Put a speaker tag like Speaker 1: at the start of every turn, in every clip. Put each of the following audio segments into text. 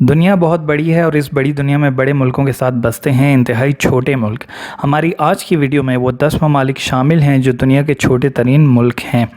Speaker 1: दुनिया बहुत बड़ी है और इस बड़ी दुनिया में बड़े मुल्कों के साथ बसते हैं इंतहाई छोटे मुल्क। हमारी आज की वीडियो में वो 10 ममालिक शामिल हैं जो दुनिया के छोटे तरीन मुल्क हैं।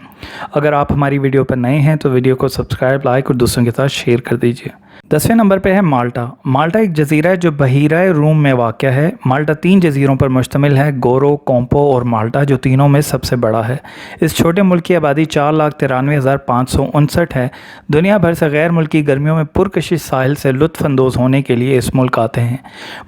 Speaker 1: अगर आप हमारी वीडियो पर नए हैं तो वीडियो को सब्सक्राइब, लाइक और दूसरों के साथ शेयर कर दीजिए। 10वें नंबर पे है माल्टा। माल्टा एक जजीरा है जो बहीरा रूम में वाक़या है। माल्टा 3 जजीरों पर मुश्तमिल है, गोरो, कोम्पो और माल्टा, जो तीनों में सबसे बड़ा है। इस छोटे मुल्क की आबादी 4,93,559 है। दुनिया भर से गैर मुल्की गर्मियों में पुरकशिश साहिल से लुत्फ़ अंदोज़ होने के लिए इस मुल्क आते हैं।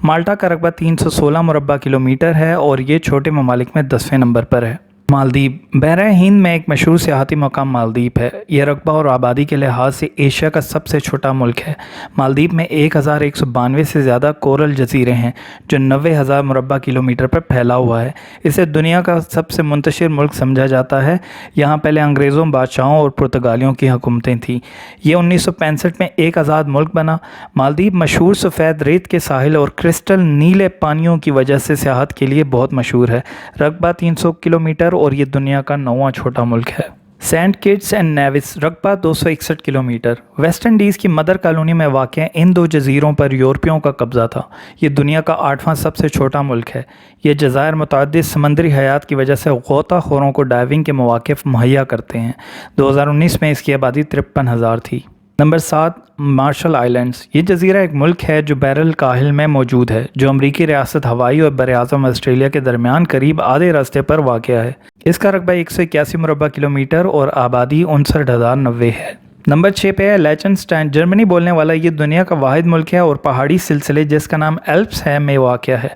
Speaker 1: माल्टा का रकबा 316 मुरबा किलोमीटर है और ये छोटे ममालिक में 10वें नंबर पर है। मालदीव बहरा हिंद में एक मशहूर सियाहती मकाम मालदीव है। यह रकबा और आबादी के लिहाज से एशिया का सबसे छोटा मुल्क है। मालदीव में 1192 से ज़्यादा कोरल जजीरे हैं जो 90,000 मुरबा किलोमीटर पर फैला हुआ है। इसे दुनिया का सबसे मुंतशिर मुल्क समझा जाता है। यहाँ पहले अंग्रेज़ों, बादशाहों और पुर्तगालियों की हुकूमतें थीं। ये 1965 में एक आज़ाद मुल्क बना। मालदीव मशहूर सफ़ेद रेत के साहिल और क्रिस्टल नीले पानियों की वजह से सियाहत के लिए बहुत मशहूर है। रकबा 300 किलोमीटर और ये दुनिया का 9वां छोटा मुल्क है। सेंट किट्स एंड नेविस रकबा 261 किलोमीटर। वेस्ट इंडीज़ की मदर कॉलोनी में वाक़या इन 2 जजीरों पर यूरोपियों का कब्ज़ा था। ये दुनिया का 8वां सबसे छोटा मुल्क है। ये जज़ायर मुतअद्दिद समंदरी हयात की वजह से गोताखोरों को डाइविंग के मौक़े मुहैया करते हैं। 2019 में इसकी आबादी 53,000 थी। Number 7 Marshall Islands. ये जजीरा एक मुल्क है जो बैरल काहिल में मौजूद है, जो अमरीकी रियासत हवाई और बर-ए-आज़म ऑस्ट्रेलिया के दरमियान करीब आधे रास्ते पर वाक़या है। इसका रकबा 181 मुरबा किलोमीटर और आबादी 59,090 है। नंबर 6 पे है लिechtenstein। जर्मनी बोलने वाला ये दुनिया का वाहिद मुल्क है और पहाड़ी सिलसिले जिसका नाम एल्प्स है में वाक़या है।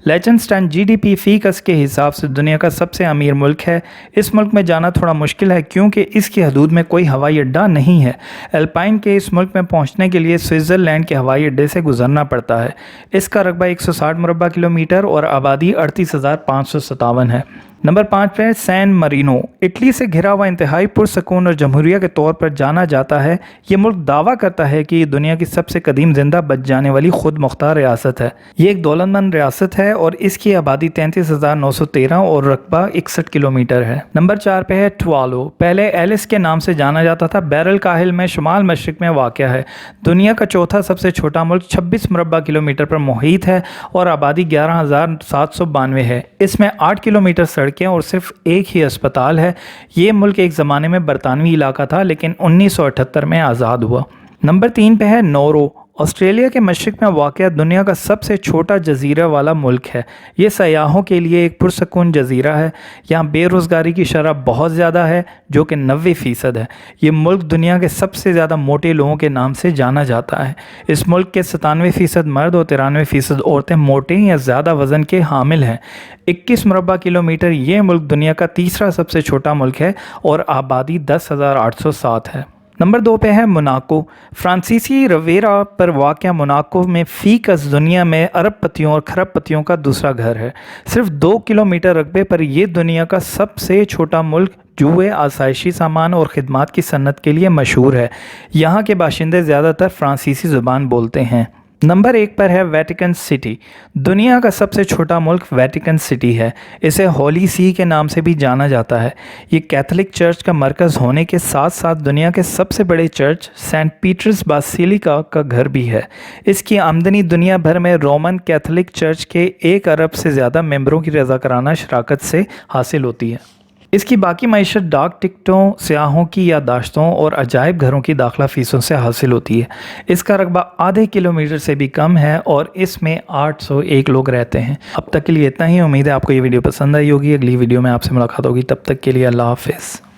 Speaker 1: लिechtenstein GDP फ़ीकस के हिसाब से दुनिया का सबसे अमीर मुल्क है। इस मुल्क में जाना थोड़ा मुश्किल है क्योंकि इसकी हदूद में कोई हवाई अड्डा नहीं है। एल्पाइन के इस मुल्क में पहुँचने के लिए स्विट्ज़रलैंड के हवाई अड्डे से गुजरना पड़ता है। इसका रकबा 160 मुरबा किलोमीटर और आबादी 38,557 है। नंबर 5 पे सैन मरीनो। इटली से घिरा हुआ इंतहाई पुरसकून और जमहूरिया के तौर पर जाना जाता है। ये मुल्क दावा करता है कि ये दुनिया की सबसे कदीम जिंदा बच जाने वाली खुद मुख्तार रियासत है। ये एक दौलतमंद रियासत है और इसकी आबादी 33,913 और रकबा 61 किलोमीटर है। नंबर 4 पे है टुवालू। पहले एलिस के नाम से जाना जाता था। बैरल काहिल में शुमाल मशरिक में वाक़या है। दुनिया का चौथा सबसे छोटा मुल्क 26 मुरबा किलोमीटर पर मुहित है और आबादी 11,792 है। इसमें 8 किलोमीटर सड़क और सिर्फ एक ही अस्पताल है। ये मुल्क एक ज़माने में बरतानवी इलाका था लेकिन 1978 में आज़ाद हुआ। नंबर 3 पे है नौरो। ऑस्ट्रेलिया के मशरिक में वाक़या दुनिया का सबसे छोटा जजीरा वाला मुल्क है। ये सयाहों के लिए एक पुरसकून जजीरा है। यहाँ बेरोज़गारी की शरह बहुत ज़्यादा है जो कि 90% है। ये मुल्क दुनिया के सबसे ज़्यादा मोटे लोगों के नाम से जाना जाता है। इस मुल्क के 97% मर्द और 93% औरतें मोटे या ज़्यादा वज़न के हामिल हैं। 21 मुरबा किलोमीटर ये मुल्क दुनिया का तीसरा सबसे छोटा मुल्क है और आबादी 10,807 है। नंबर 2 पे है मोनाको। फ्रांसीसी रवेरा पर वाक़या मोनाको में फ़ीकस दुनिया में अरबपतियों और खरबपतियों का दूसरा घर है। सिर्फ 2 किलोमीटर रकबे पर यह दुनिया का सबसे छोटा मुल्क जुए, आसाइशी सामान और ख़िदमात की सन्नत के लिए मशहूर है। यहाँ के बाशिंदे ज़्यादातर फ्रांसीसी ज़ुबान बोलते हैं। नंबर 1 पर है वेटिकन सिटी। दुनिया का सबसे छोटा मुल्क वेटिकन सिटी है। इसे होली सी के नाम से भी जाना जाता है। ये कैथोलिक चर्च का मरकज़ होने के साथ साथ दुनिया के सबसे बड़े चर्च सेंट पीटर्स बासिलिका का घर भी है। इसकी आमदनी दुनिया भर में रोमन कैथोलिक चर्च के 1 अरब से ज़्यादा मेंबरों की रज़ाकाराना शराकत से हासिल होती है। इसकी बाकी मईशत डाक टिकटों, सियाहों की याददाश्तों और अजायब घरों की दाखिला फ़ीसों से हासिल होती है। इसका रकबा आधे किलोमीटर से भी कम है और इसमें 801 लोग रहते हैं। अब तक के लिए इतना ही। उम्मीद है आपको ये वीडियो पसंद आई होगी। अगली वीडियो में आपसे मुलाकात होगी। तब तक के लिए अल्लाह हाफ़िज़।